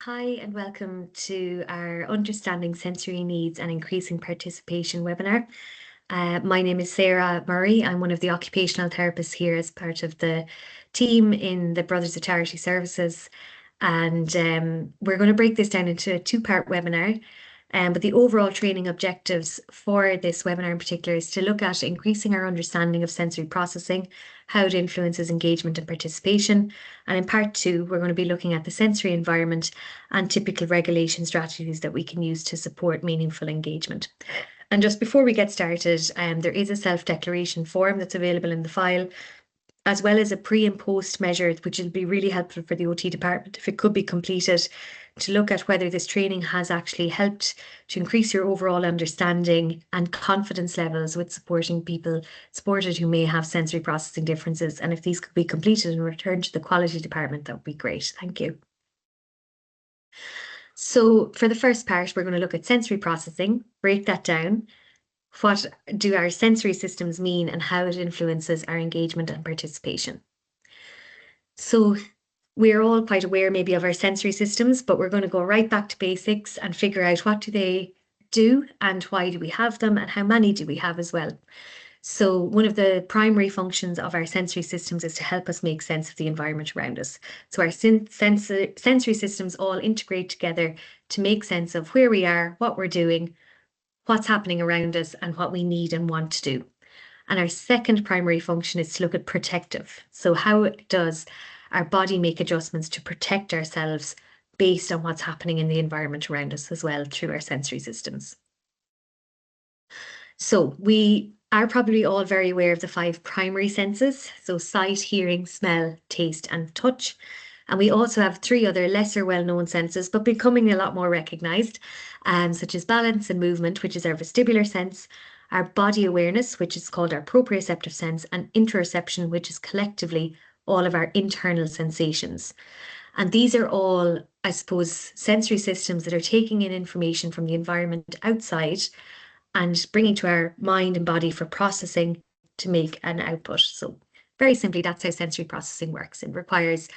Hi, and welcome to our Understanding Sensory Needs and Increasing Participation webinar. My name is Sarah Murray. I'm one of the occupational therapists here as part of the team in the Brothers of Charity Services. And we're going to break this down into a two-part webinar. But the overall training objectives for this webinar in particular is to look at increasing our understanding of sensory processing, how it influences engagement and participation. And in part two, we're going to be looking at the sensory environment and typical regulation strategies that we can use to support meaningful engagement. And just before we get started, there is a self-declaration form that's available in the file, as well as a pre and post measure, which will be really helpful for the OT department if it could be completed, to look at whether this training has actually helped to increase your overall understanding and confidence levels with supporting people supported who may have sensory processing differences. And if these could be completed and returned to the quality department, that would be great. Thank you. So for the first part, we're going to look at sensory processing, break that down. What do our sensory systems mean and how it influences our engagement and participation? So we're all quite aware maybe of our sensory systems, but we're going to go right back to basics and figure out what do they do and why do we have them and how many do we have as well. So one of the primary functions of our sensory systems is to help us make sense of the environment around us. So our sensory systems all integrate together to make sense of where we are, what we're doing, what's happening around us, and what we need and want to do. And our second primary function is to look at protective. So how does our body make adjustments to protect ourselves based on what's happening in the environment around us as well through our sensory systems? So we are probably all very aware of the 5 primary senses. So sight, hearing, smell, taste, and touch. And we also have 3 other lesser well-known senses, but becoming a lot more recognized, such as balance and movement, which is our vestibular sense, our body awareness, which is called our proprioceptive sense, and interoception, which is collectively all of our internal sensations. And these are all, I suppose, sensory systems that are taking in information from the environment outside and bringing to our mind and body for processing to make an output. So very simply, that's how sensory processing works. It requires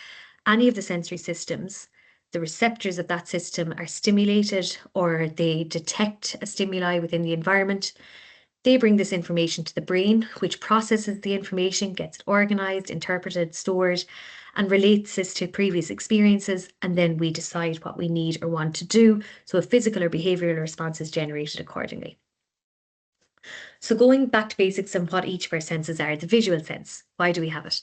any of the sensory systems, the receptors of that system are stimulated or they detect a stimuli within the environment. They bring this information to the brain, which processes the information, gets it organized, interpreted, stored, and relates this to previous experiences. And then we decide what we need or want to do. So a physical or behavioral response is generated accordingly. So going back to basics and what each of our senses are, the visual sense, why do we have it?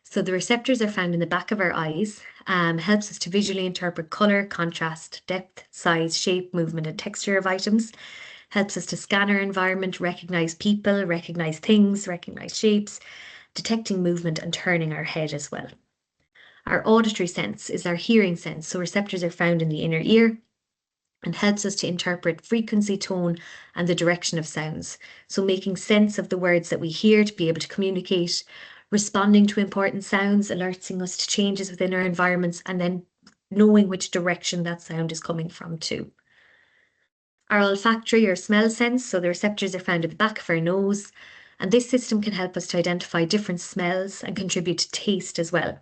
So the receptors are found in the back of our eyes, helps us to visually interpret color, contrast, depth, size, shape, movement, and texture of items, helps us to scan our environment, recognize people, recognize things, recognize shapes, detecting movement and turning our head as well. Our auditory sense is our hearing sense. So receptors are found in the inner ear and helps us to interpret frequency, tone, and the direction of sounds. So making sense of the words that we hear to be able to communicate, responding to important sounds, alerting us to changes within our environments, and then knowing which direction that sound is coming from too. Our olfactory or smell sense, so the receptors are found at the back of our nose, and this system can help us to identify different smells and contribute to taste as well.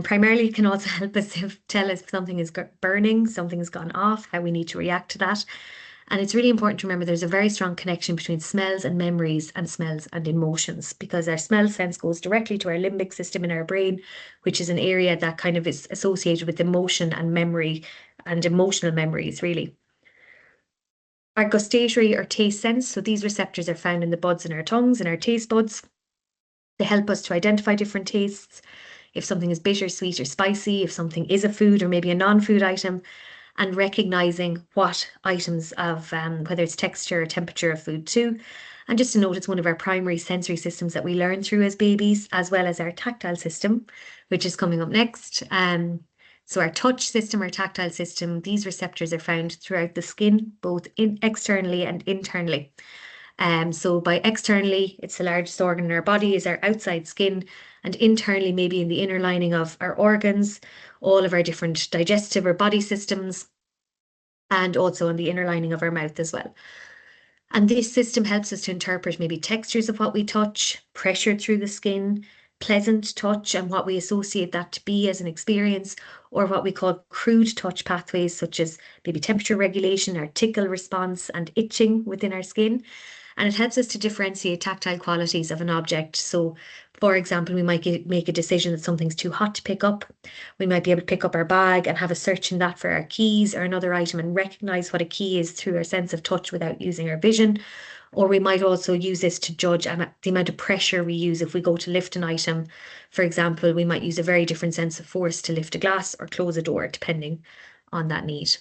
Primarily, it can also help us tell us if something is burning, something's gone off, how we need to react to that. And it's really important to remember there's a very strong connection between smells and memories and smells and emotions, because our smell sense goes directly to our limbic system in our brain, which is an area that kind of is associated with emotion and memory and emotional memories, really. Our gustatory or taste sense, so these receptors are found in the buds in our tongues and our taste buds. They help us to identify different tastes, if something is bitter, sweet, or spicy, if something is a food or maybe a non-food item, and recognizing what items of, whether it's texture or temperature of food too. And just to note, it's one of our primary sensory systems that we learn through as babies, as well as our tactile system, which is coming up next. So our touch system, our tactile system, these receptors are found throughout the skin, both externally and internally. So by externally, it's the largest organ in our body is our outside skin, and internally, maybe in the inner lining of our organs, all of our different digestive or body systems, and also in the inner lining of our mouth as well. And this system helps us to interpret maybe textures of what we touch, pressure through the skin, pleasant touch and what we associate that to be as an experience, or what we call crude touch pathways, such as maybe temperature regulation, our tickle response, and itching within our skin. And it helps us to differentiate tactile qualities of an object. So, for example, we might make a decision that something's too hot to pick up. We might be able to pick up our bag and have a search in that for our keys or another item and recognize what a key is through our sense of touch without using our vision. Or we might also use this to judge the amount of pressure we use if we go to lift an item. For example, we might use a very different sense of force to lift a glass or close a door, depending on that need.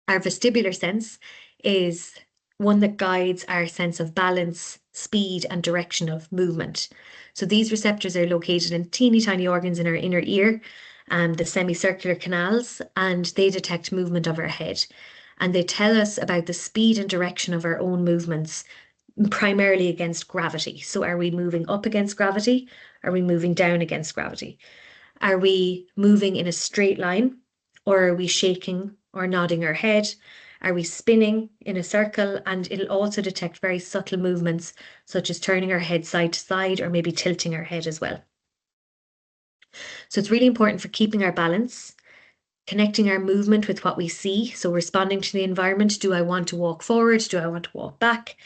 Our vestibular sense is one that guides our sense of balance, speed, and direction of movement. So these receptors are located in teeny tiny organs in our inner ear and the semicircular canals, and they detect movement of our head. And they tell us about the speed and direction of our own movements, primarily against gravity. So are we moving up against gravity? Are we moving down against gravity? Are we moving in a straight line, or are we shaking or nodding our head? Are we spinning in a circle? And it'll also detect very subtle movements, such as turning our head side to side or maybe tilting our head as well. So it's really important for keeping our balance, connecting our movement with what we see. So responding to the environment. Do I want to walk forward? Do I want to walk back?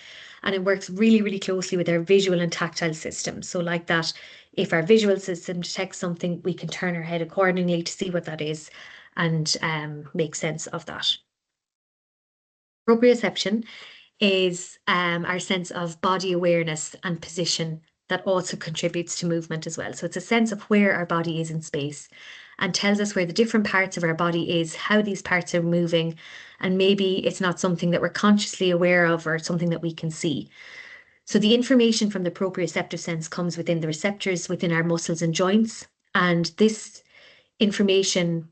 And it works really, really closely with our visual and tactile system. So like that, if our visual system detects something, we can turn our head accordingly to see what that is and make sense of that. Proprioception is our sense of body awareness and position that also contributes to movement as well. So it's a sense of where our body is in space and tells us where the different parts of our body is, how these parts are moving, and maybe it's not something that we're consciously aware of or something that we can see. So the information from the proprioceptive sense comes within the receptors within our muscles and joints, and this information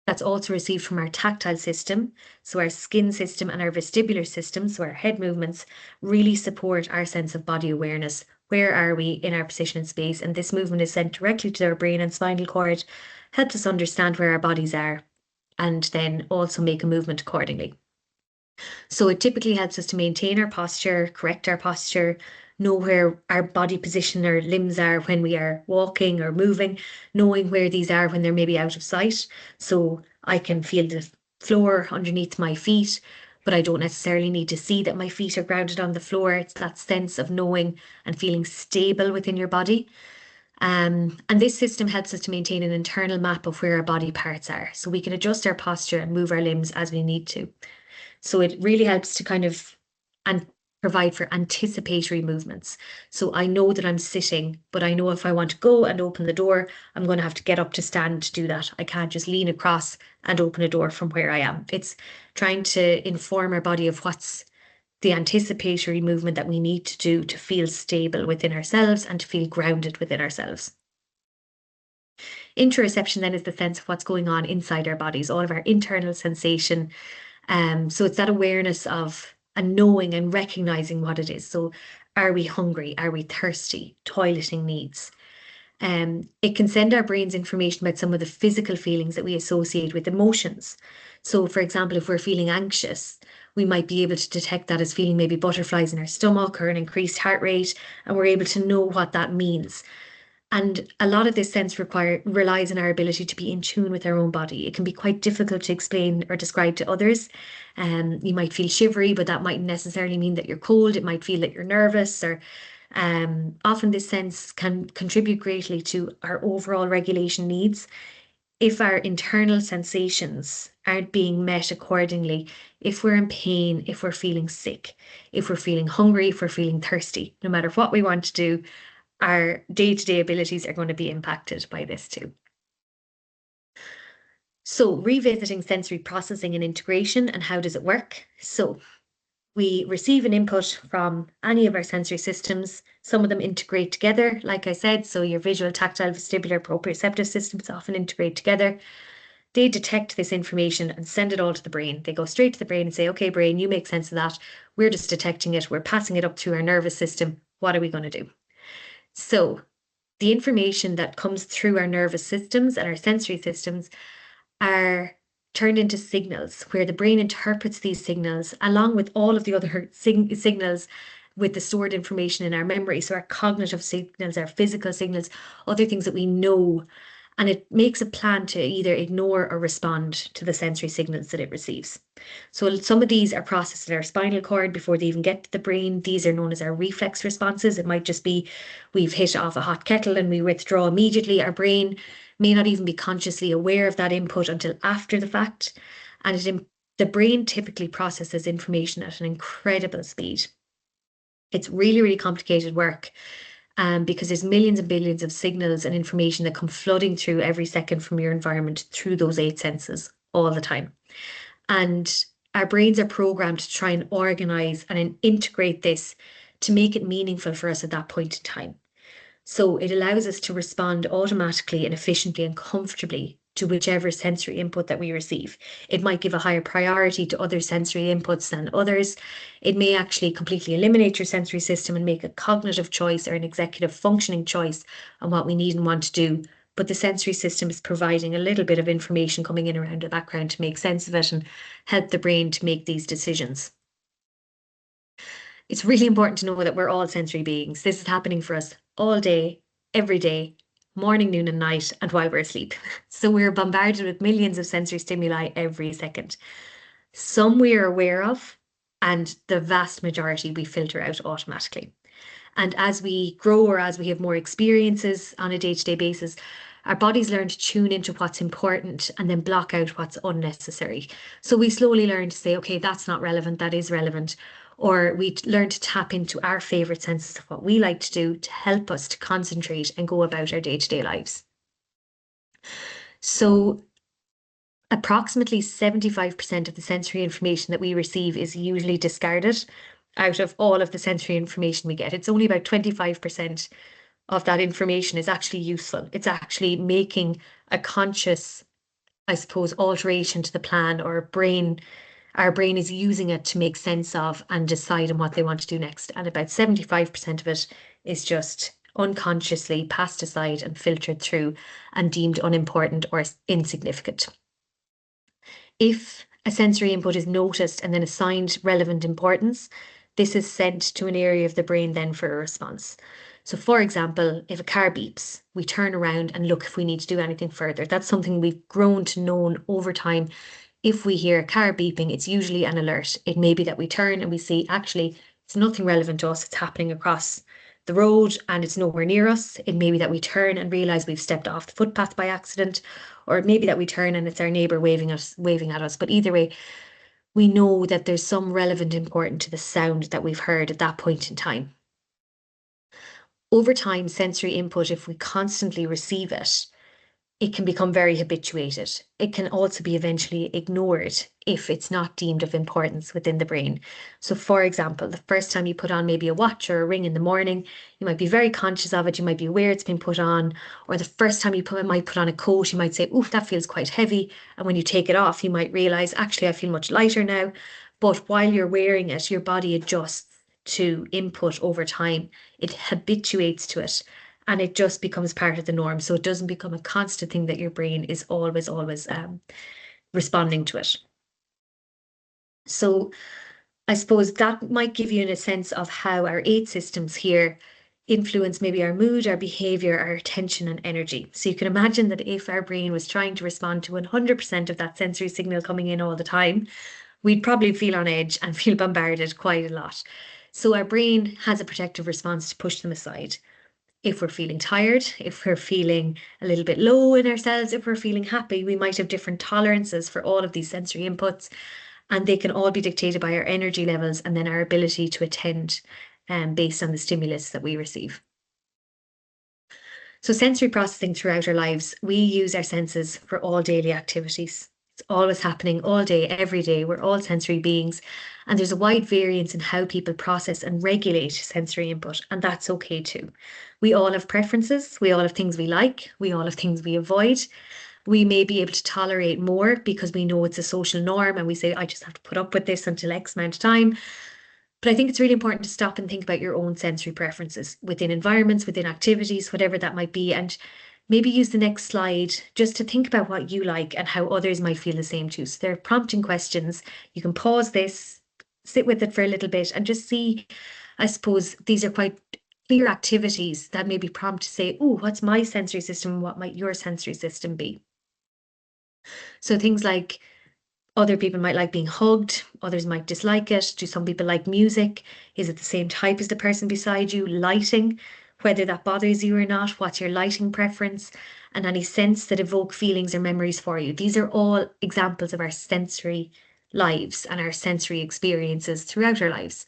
that's also received from our tactile system, so our skin system and our vestibular system, so our head movements, really support our sense of body awareness. Where are we in our position in space? And this movement is sent directly to our brain and spinal cord, helps us understand where our bodies are, and then also make a movement accordingly. So it typically helps us to maintain our posture, correct our posture, know where our body position or limbs are when we are walking or moving, knowing where these are when they're maybe out of sight. So I can feel the floor underneath my feet, but I don't necessarily need to see that my feet are grounded on the floor. It's that sense of knowing and feeling stable within your body. And this system helps us to maintain an internal map of where our body parts are. So we can adjust our posture and move our limbs as we need to. So it really helps to kind of provide for anticipatory movements. So I know that I'm sitting, but I know if I want to go and open the door, I'm going to have to get up to stand to do that. I can't just lean across and open a door from where I am. It's trying to inform our body of what's the anticipatory movement that we need to do to feel stable within ourselves and to feel grounded within ourselves. Interoception then is the sense of what's going on inside our bodies, all of our internal sensation. So it's that awareness of and knowing and recognizing what it is. So are we hungry? Are we thirsty? Toileting needs. It can send our brains information about some of the physical feelings that we associate with emotions. So for example, if we're feeling anxious, we might be able to detect that as feeling maybe butterflies in our stomach or an increased heart rate, and we're able to know what that means. And a lot of this sense relies on our ability to be in tune with our own body. It can be quite difficult to explain or describe to others. You might feel shivery, but that mightn't necessarily mean that you're cold. It might feel that you're nervous, or often this sense can contribute greatly to our overall regulation needs. If our internal sensations aren't being met accordingly, if we're in pain, if we're feeling sick, if we're feeling hungry, if we're feeling thirsty, no matter what we want to do, our day-to-day abilities are going to be impacted by this too. So revisiting sensory processing and integration, and how does it work? So we receive an input from any of our sensory systems. Some of them integrate together, like I said, so your visual, tactile, vestibular, proprioceptive systems often integrate together. They detect this information and send it all to the brain. They go straight to the brain and say, okay, brain, you make sense of that. We're just detecting it. We're passing it up through our nervous system. What are we going to do? So the information that comes through our nervous systems and our sensory systems are turned into signals, where the brain interprets these signals along with all of the other signals with the stored information in our memory. So our cognitive signals, our physical signals, other things that we know. And it makes a plan to either ignore or respond to the sensory signals that it receives. So some of these are processed in our spinal cord before they even get to the brain. These are known as our reflex responses. It might just be we've hit off a hot kettle and we withdraw immediately. Our brain may not even be consciously aware of that input until after the fact. And the brain typically processes information at an incredible speed. It's really, really complicated work. Because there's millions and billions of signals and information that come flooding through every second from your environment through those 8 senses all the time. And our brains are programmed to try and organize and integrate this to make it meaningful for us at that point in time. So it allows us to respond automatically and efficiently and comfortably to whichever sensory input that we receive. It might give a higher priority to other sensory inputs than others. It may actually completely eliminate your sensory system and make a cognitive choice or an executive functioning choice on what we need and want to do. But the sensory system is providing a little bit of information coming in around the background to make sense of it and help the brain to make these decisions. It's really important to know that we're all sensory beings. This is happening for us all day, every day, morning, noon, and night, and while we're asleep. So we're bombarded with millions of sensory stimuli every second. Some we are aware of, and the vast majority we filter out automatically. And as we grow or as we have more experiences on a day-to-day basis, our bodies learn to tune into what's important and then block out what's unnecessary. So we slowly learn to say, okay, that's not relevant, that is relevant. Or we learn to tap into our favorite senses of what we like to do to help us to concentrate and go about our day-to-day lives. So approximately 75% of the sensory information that we receive is usually discarded out of all of the sensory information we get. It's only about 25% of that information is actually useful. It's actually making a conscious, I suppose, alteration to the plan, or our brain is using it to make sense of and decide on what they want to do next. And about 75% of it is just unconsciously passed aside and filtered through and deemed unimportant or insignificant. If a sensory input is noticed and then assigned relevant importance, this is sent to an area of the brain then for a response. So for example, if a car beeps, we turn around and look if we need to do anything further. That's something we've grown to know over time. If we hear a car beeping, it's usually an alert. It may be that we turn and we see, actually, it's nothing relevant to us. It's happening across the road and it's nowhere near us. It may be that we turn and realize we've stepped off the footpath by accident, or it may be that we turn and it's our neighbor waving at us. But either way, we know that there's some relevant importance to the sound that we've heard at that point in time. Over time, sensory input, if we constantly receive it, it can become very habituated. It can also be eventually ignored if it's not deemed of importance within the brain. So for example, the first time you put on maybe a watch or a ring in the morning, you might be very conscious of it. You might be aware it's been put on. Or the first time you might put on a coat, you might say, ooh, that feels quite heavy. And when you take it off, you might realize, actually, I feel much lighter now. But while you're wearing it, your body adjusts to input over time. It habituates to it. And it just becomes part of the norm. So it doesn't become a constant thing that your brain is always responding to it. So I suppose that might give you a sense of how our 8 systems here influence maybe our mood, our behavior, our attention and energy. So you can imagine that if our brain was trying to respond to 100% of that sensory signal coming in all the time, we'd probably feel on edge and feel bombarded quite a lot. So our brain has a protective response to push them aside. If we're feeling tired, if we're feeling a little bit low in ourselves, if we're feeling happy, we might have different tolerances for all of these sensory inputs, and they can all be dictated by our energy levels and then our ability to attend based on the stimulus that we receive. So sensory processing throughout our lives, we use our senses for all daily activities. It's always happening all day, every day. We're all sensory beings. And there's a wide variance in how people process and regulate sensory input, and that's okay too. We all have preferences. We all have things we like. We all have things we avoid. We may be able to tolerate more because we know it's a social norm and we say, I just have to put up with this until X amount of time. But I think it's really important to stop and think about your own sensory preferences within environments, within activities, whatever that might be. And maybe use the next slide just to think about what you like and how others might feel the same too. So they're prompting questions. You can pause this, sit with it for a little bit and just see, I suppose these are quite clear activities that maybe prompt to say, oh, what's my sensory system? What might your sensory system be? So things like other people might like being hugged, others might dislike it. Do some people like music? Is it the same type as the person beside you? Lighting, whether that bothers you or not, what's your lighting preference, and any scents that evoke feelings or memories for you. These are all examples of our sensory lives and our sensory experiences throughout our lives.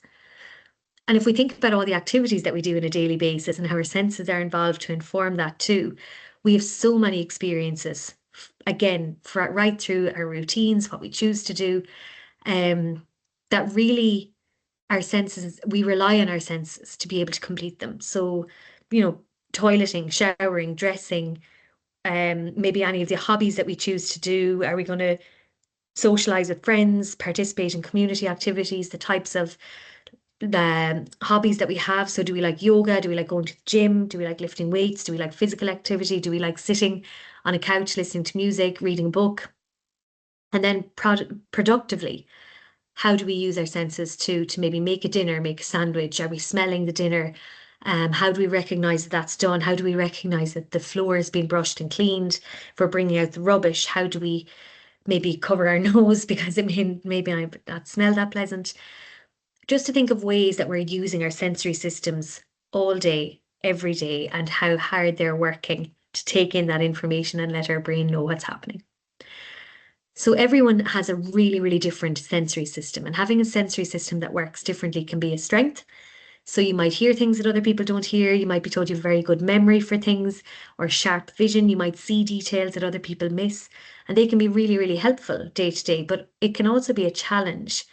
And if we think about all the activities that we do on a daily basis and how our senses are involved to inform that too, we have so many experiences, again, right through our routines, what we choose to do, that really our senses, we rely on our senses to be able to complete them. So, toileting, showering, dressing, maybe any of the hobbies that we choose to do. Are we going to socialize with friends, participate in community activities, the types of the hobbies that we have? So do we like yoga? Do we like going to the gym? Do we like lifting weights? Do we like physical activity? Do we like sitting on a couch, listening to music, reading a book? And then productively, how do we use our senses to maybe make a dinner, make a sandwich? Are we smelling the dinner? How do we recognize that that's done? How do we recognize that the floor has been brushed and cleaned? If we're bringing out the rubbish, how do we maybe cover our nose because it maybe I not smell that pleasant? Just to think of ways that we're using our sensory systems all day, every day, and how hard they're working to take in that information and let our brain know what's happening. So everyone has a really, really different sensory system, and having a sensory system that works differently can be a strength. So you might hear things that other people don't hear. You might be told you have very good memory for things or sharp vision. You might see details that other people miss, and they can be really, really helpful day to day. But it can also be a challenge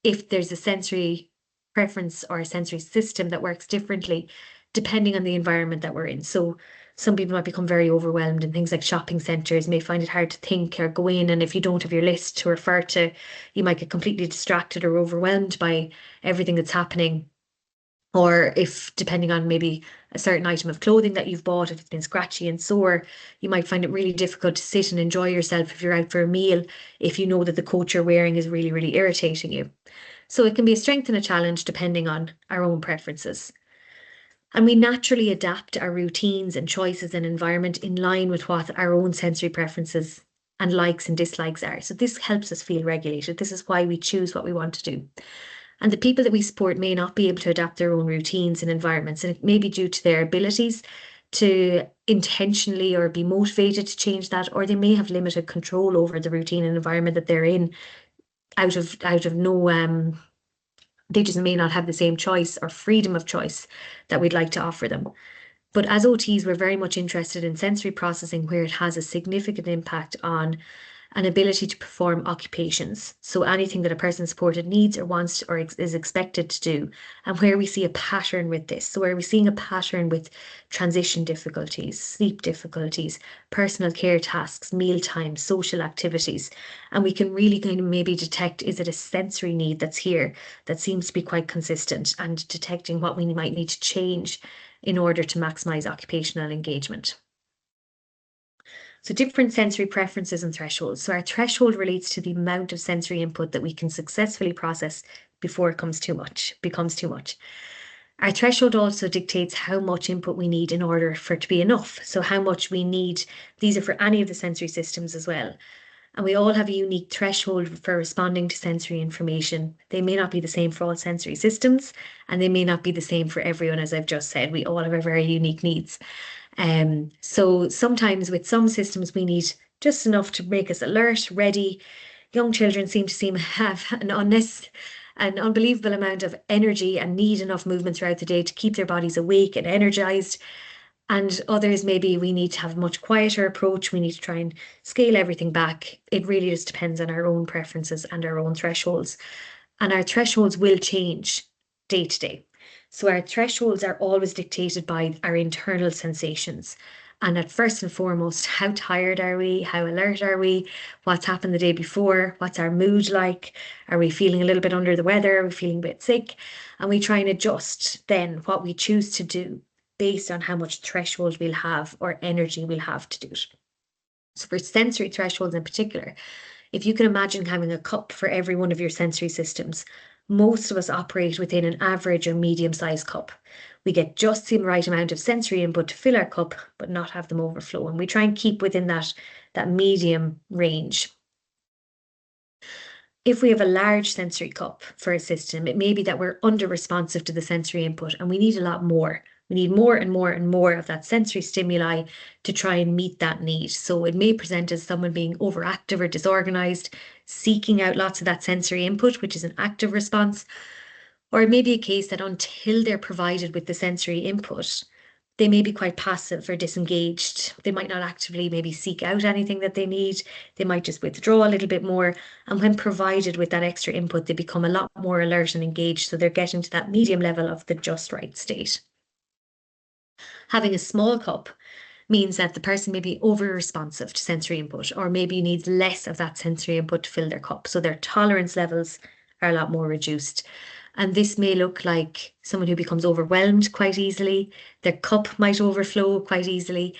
if there's a sensory preference or a sensory system that works differently depending on the environment that we're in. So some people might become very overwhelmed in things like shopping centres, may find it hard to think or go in. And if you don't have your list to refer to, you might get completely distracted or overwhelmed by everything that's happening. Or if, depending on maybe a certain item of clothing that you've bought, if it's been scratchy and sore, you might find it really difficult to sit and enjoy yourself if you're out for a meal, if you know that the coat you're wearing is really, really irritating you. So it can be a strength and a challenge depending on our own preferences. And we naturally adapt our routines and choices and environment in line with what our own sensory preferences and likes and dislikes are. So this helps us feel regulated. This is why we choose what we want to do. And the people that we support may not be able to adapt their own routines and environments, and it may be due to their abilities to intentionally or be motivated to change that, or they may have limited control over the routine and environment that they're in out of no they just may not have the same choice or freedom of choice that we'd like to offer them. But as OTs, we're very much interested in sensory processing where it has a significant impact on an ability to perform occupations. So anything that a person supported needs or wants or is expected to do, and where we see a pattern with this. So where we're seeing a pattern with transition difficulties, sleep difficulties, personal care tasks, mealtime, social activities. And we can really kind of maybe detect, is it a sensory need that's here that seems to be quite consistent, and detecting what we might need to change in order to maximize occupational engagement. So different sensory preferences and thresholds. So our threshold relates to the amount of sensory input that we can successfully process before it becomes too much. Our threshold also dictates how much input we need in order for it to be enough. So how much we need, these are for any of the sensory systems as well. And we all have a unique threshold for responding to sensory information. They may not be the same for all sensory systems, and they may not be the same for everyone, as I've just said. We all have our very unique needs. So sometimes with some systems, we need just enough to make us alert, ready. Young children seem to have an unbelievable amount of energy and need enough movement throughout the day to keep their bodies awake and energized. And others, maybe we need to have a much quieter approach. We need to try and scale everything back. It really just depends on our own preferences and our own thresholds. And our thresholds will change day to day. So our thresholds are always dictated by our internal sensations. And at first and foremost, how tired are we? How alert are we? What's happened the day before? What's our mood like? Are we feeling a little bit under the weather? Are we feeling a bit sick? And we try and adjust then what we choose to do based on how much threshold we'll have or energy we'll have to do it. So for sensory thresholds in particular, if you can imagine having a cup for every one of your sensory systems, most of us operate within an average or medium-sized cup. We get just the right amount of sensory input to fill our cup, but not have them overflow. And we try and keep within that medium range. If we have a large sensory cup for a system, it may be that we're under responsive to the sensory input and we need a lot more. We need more and more and more of that sensory stimuli to try and meet that need. So it may present as someone being overactive or disorganized, seeking out lots of that sensory input, which is an active response. Or it may be a case that until they're provided with the sensory input, they may be quite passive or disengaged. They might not actively maybe seek out anything that they need. They might just withdraw a little bit more. And when provided with that extra input, they become a lot more alert and engaged. So they're getting to that medium level of the just right state. Having a small cup means that the person may be over-responsive to sensory input, or maybe needs less of that sensory input to fill their cup. So their tolerance levels are a lot more reduced. And this may look like someone who becomes overwhelmed quite easily. Their cup might overflow quite easily,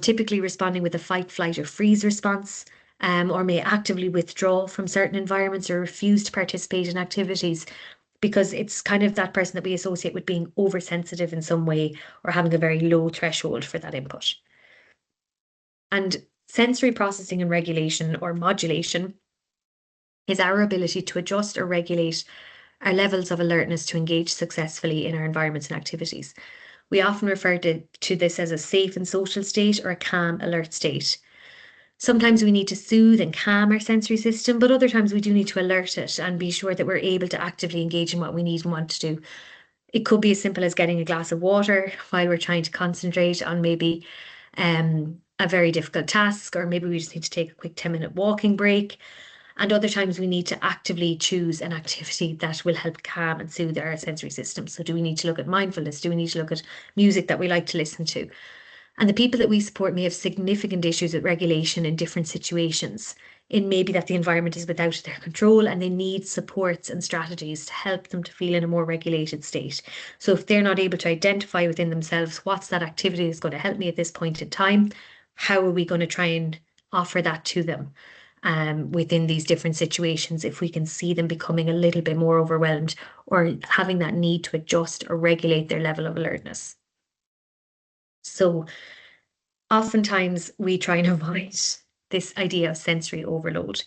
typically responding with a fight, flight, or freeze response, or may actively withdraw from certain environments or refuse to participate in activities because it's kind of that person that we associate with being oversensitive in some way or having a very low threshold for that input. And sensory processing and regulation, or modulation, is our ability to adjust or regulate our levels of alertness to engage successfully in our environments and activities. We often refer to this as a safe and social state or a calm, alert state. Sometimes we need to soothe and calm our sensory system, but other times we do need to alert it and be sure that we're able to actively engage in what we need and want to do. It could be as simple as getting a glass of water while we're trying to concentrate on maybe a very difficult task, or maybe we just need to take a quick 10-minute walking break. And other times we need to actively choose an activity that will help calm and soothe our sensory system. So do we need to look at mindfulness? Do we need to look at music that we like to listen to? And the people that we support may have significant issues with regulation in different situations. It may be that the environment is without their control and they need supports and strategies to help them to feel in a more regulated state. So if they're not able to identify within themselves what's that activity that's going to help me at this point in time, how are we going to try and offer that to them within these different situations if we can see them becoming a little bit more overwhelmed or having that need to adjust or regulate their level of alertness. So oftentimes we try and avoid this idea of sensory overload,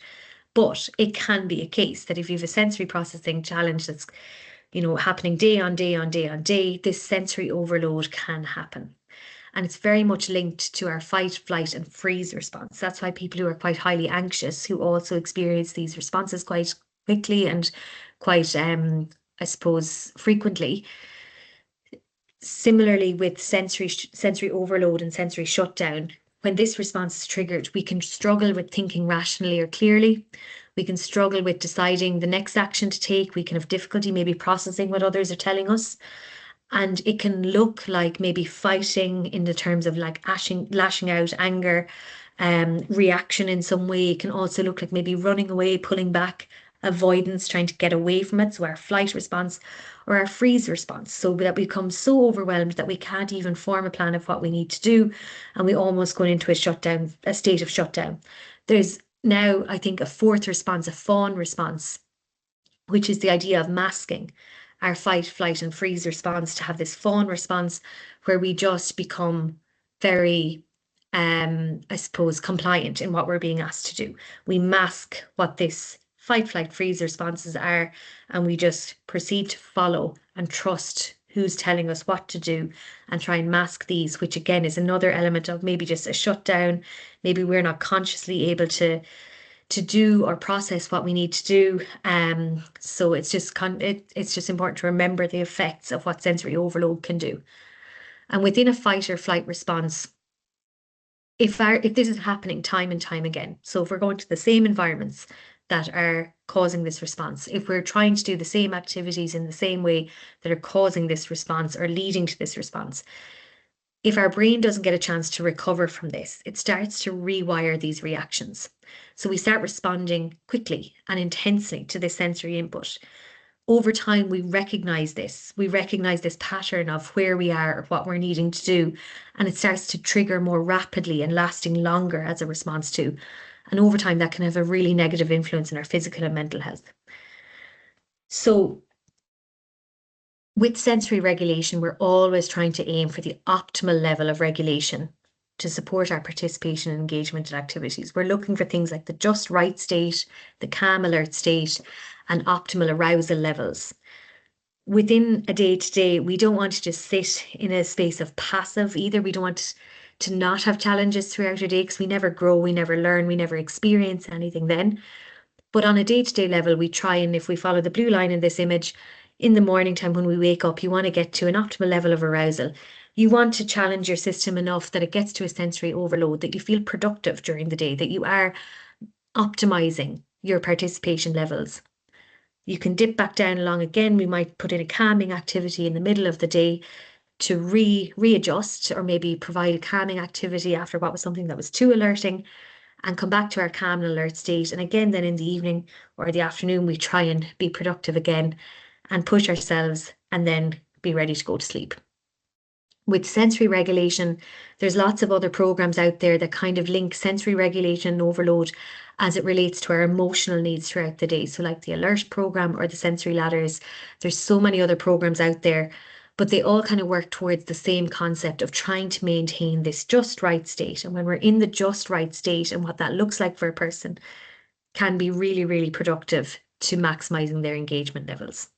but it can be a case that if you have a sensory processing challenge that's, happening day on day on day on day, this sensory overload can happen. And it's very much linked to our fight, flight, and freeze response. That's why people who are quite highly anxious, who also experience these responses quite quickly and quite, I suppose, frequently. Similarly, with sensory overload and sensory shutdown, when this response is triggered, we can struggle with thinking rationally or clearly. We can struggle with deciding the next action to take. We can have difficulty maybe processing what others are telling us. And it can look like maybe fighting in the terms of like lashing out, anger, reaction in some way. It can also look like maybe running away, pulling back, avoidance, trying to get away from it. So our flight response or our freeze response. So that we become so overwhelmed that we can't even form a plan of what we need to do. And we almost go into a state of shutdown. There's now, I think, a fourth response, a fawn response, which is the idea of masking our fight, flight, and freeze response to have this fawn response where we just become very, I suppose, compliant in what we're being asked to do. We mask what this fight, flight, freeze responses are, and we just proceed to follow and trust who's telling us what to do and try and mask these, which again is another element of maybe just a shutdown. Maybe we're not consciously able to do or process what we need to do. So it's just important to remember the effects of what sensory overload can do. And within a fight or flight response, if this is happening time and time again, so if we're going to the same environments that are causing this response, if we're trying to do the same activities in the same way that are causing this response or leading to this response, if our brain doesn't get a chance to recover from this, it starts to rewire these reactions. So we start responding quickly and intensely to this sensory input. Over time, we recognize this. We recognize this pattern of where we are or what we're needing to do, and it starts to trigger more rapidly and lasting longer as a response to. And over time, that can have a really negative influence on our physical and mental health. So with sensory regulation, we're always trying to aim for the optimal level of regulation to support our participation and engagement in activities. We're looking for things like the just right state, the calm alert state, and optimal arousal levels. Within a day-to-day, we don't want to just sit in a space of passive either. We don't want to not have challenges throughout our day because we never grow, we never learn, we never experience anything then. But on a day-to-day level, we try, and if we follow the blue line in this image, in the morning time when we wake up, you want to get to an optimal level of arousal. You want to challenge your system enough that it gets to a sensory overload, that you feel productive during the day, that you are optimizing your participation levels. You can dip back down along again. We might put in a calming activity in the middle of the day to readjust, or maybe provide a calming activity after what was something that was too alerting, and come back to our calm and alert state. And again, then in the evening or the afternoon, we try and be productive again and push ourselves and then be ready to go to sleep. With sensory regulation, there's lots of other programs out there that kind of link sensory regulation and overload as it relates to our emotional needs throughout the day. So like the alert program or the sensory ladders, there's so many other programs out there, but they all kind of work towards the same concept of trying to maintain this just right state. And when we're in the just right state and what that looks like for a person can be really, really productive to maximizing their engagement levels.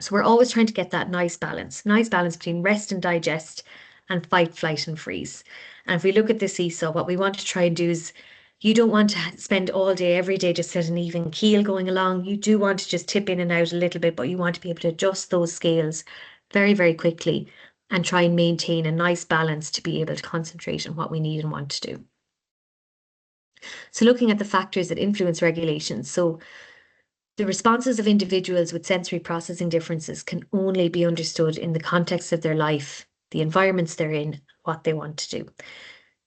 So we're always trying to get that nice balance between rest and digest and fight, flight, and freeze. And if we look at the seesaw, what we want to try and do is you don't want to spend all day, every day, just at an even keel going along. You do want to just tip in and out a little bit, but you want to be able to adjust those scales very, very quickly and try and maintain a nice balance to be able to concentrate on what we need and want to do. So looking at the factors that influence regulation. So the responses of individuals with sensory processing differences can only be understood in the context of their life, the environments they're in, what they want to do.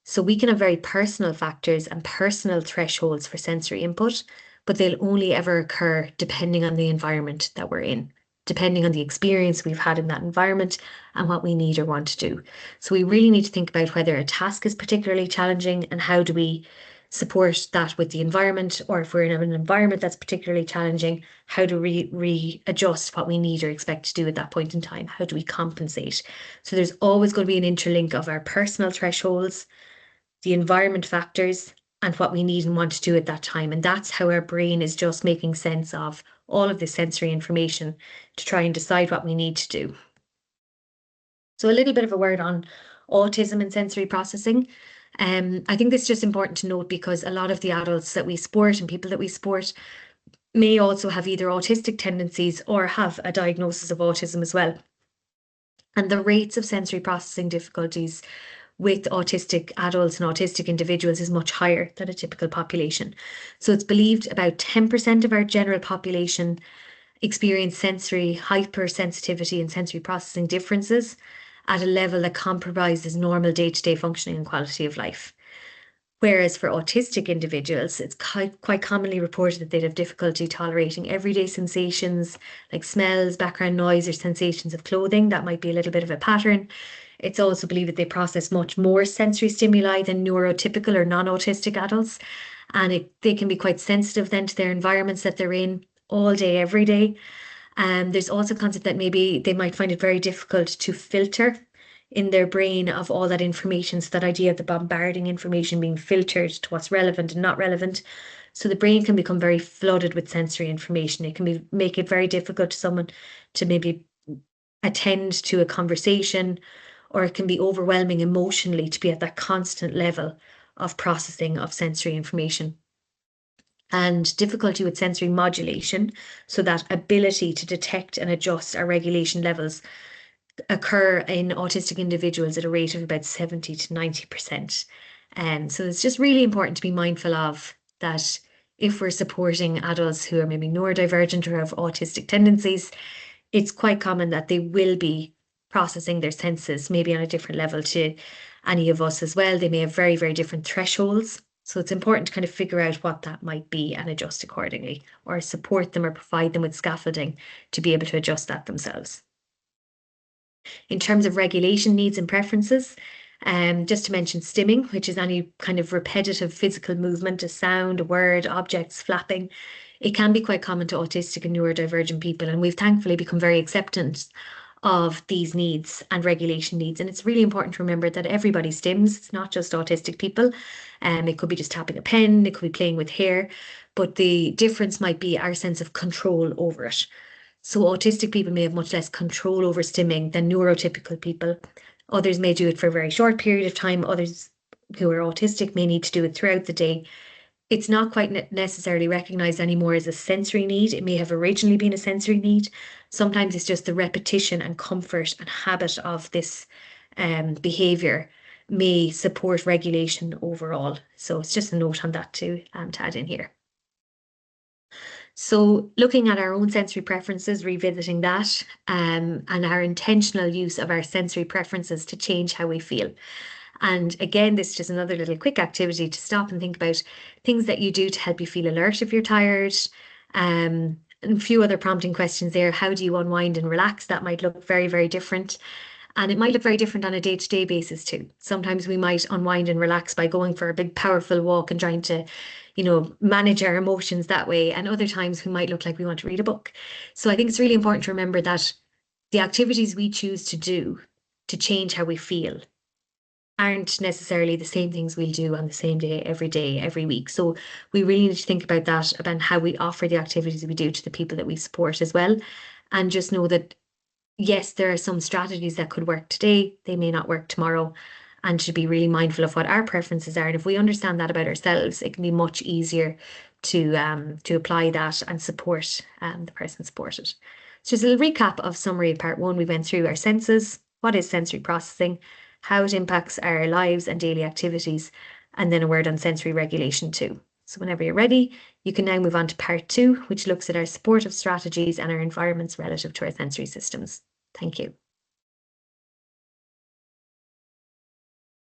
So we can have very personal factors and personal thresholds for sensory input, but they'll only ever occur depending on the environment that we're in, depending on the experience we've had in that environment and what we need or want to do. So we really need to think about whether a task is particularly challenging and how do we support that with the environment, or if we're in an environment that's particularly challenging, how do we readjust what we need or expect to do at that point in time? How do we compensate? So there's always going to be an interlink of our personal thresholds, the environment factors, and what we need and want to do at that time. And that's how our brain is just making sense of all of the sensory information to try and decide what we need to do. So a little bit of a word on autism and sensory processing. I think this is just important to note because a lot of the adults that we support and people that we support may also have either autistic tendencies or have a diagnosis of autism as well. And the rates of sensory processing difficulties with autistic adults and autistic individuals is much higher than a typical population. So it's believed about 10% of our general population experience sensory hypersensitivity and sensory processing differences at a level that compromises normal day-to-day functioning and quality of life. Whereas for autistic individuals, it's quite commonly reported that they'd have difficulty tolerating everyday sensations like smells, background noise, or sensations of clothing. That might be a little bit of a pattern. It's also believed that they process much more sensory stimuli than neurotypical or non-autistic adults. And they can be quite sensitive then to their environments that they're in all day, every day. There's also a concept that maybe they might find it very difficult to filter in their brain of all that information. So that idea of the bombarding information being filtered to what's relevant and not relevant. So the brain can become very flooded with sensory information. It can make it very difficult to someone to maybe attend to a conversation, or it can be overwhelming emotionally to be at that constant level of processing of sensory information. And difficulty with sensory modulation, so that ability to detect and adjust our regulation levels, occur in autistic individuals at a rate of about 70 to 90%. So it's just really important to be mindful of that. If we're supporting adults who are maybe neurodivergent or have autistic tendencies, it's quite common that they will be processing their senses maybe on a different level to any of us as well. They may have very, very different thresholds. So it's important to kind of figure out what that might be and adjust accordingly, or support them or provide them with scaffolding to be able to adjust that themselves. In terms of regulation needs and preferences, just to mention stimming, which is any kind of repetitive physical movement, a sound, a word, objects, flapping, It can be quite common to autistic and neurodivergent people, and we've thankfully become very acceptant of these needs and regulation needs. And it's really important to remember that everybody stims. It's not just autistic people. It could be just tapping a pen, it could be playing with hair, but the difference might be our sense of control over it. So autistic people may have much less control over stimming than neurotypical people. Others may do it for a very short period of time. Others who are autistic may need to do it throughout the day. It's not quite necessarily recognized anymore as a sensory need. It may have originally been a sensory need. Sometimes it's just the repetition and comfort and habit of this behavior may support regulation overall. So it's just a note on that to add in here. So looking at our own sensory preferences, revisiting that, and our intentional use of our sensory preferences to change how we feel. And again, this is just another little quick activity to stop and think about things that you do to help you feel alert if you're tired. And a few other prompting questions there. How do you unwind and relax? That might look very, very different. And it might look very different on a day-to-day basis too. Sometimes we might unwind and relax by going for a big, powerful walk and trying to, manage our emotions that way. And other times we might look like we want to read a book. So I think it's really important to remember that the activities we choose to do to change how we feel aren't necessarily the same things we'll do on the same day, every week. So we really need to think about that, about how we offer the activities we do to the people that we support as well. And just know that, yes, there are some strategies that could work today, they may not work tomorrow, and to be really mindful of what our preferences are. And if we understand that about ourselves, it can be much easier to apply that and support the person supported. So just a little recap of summary of part 1. We went through our senses, what is sensory processing, how it impacts our lives and daily activities, and then a word on sensory regulation too. So whenever you're ready, you can now move on to part 2, which looks at our supportive strategies and our environments relative to our sensory systems. Thank you.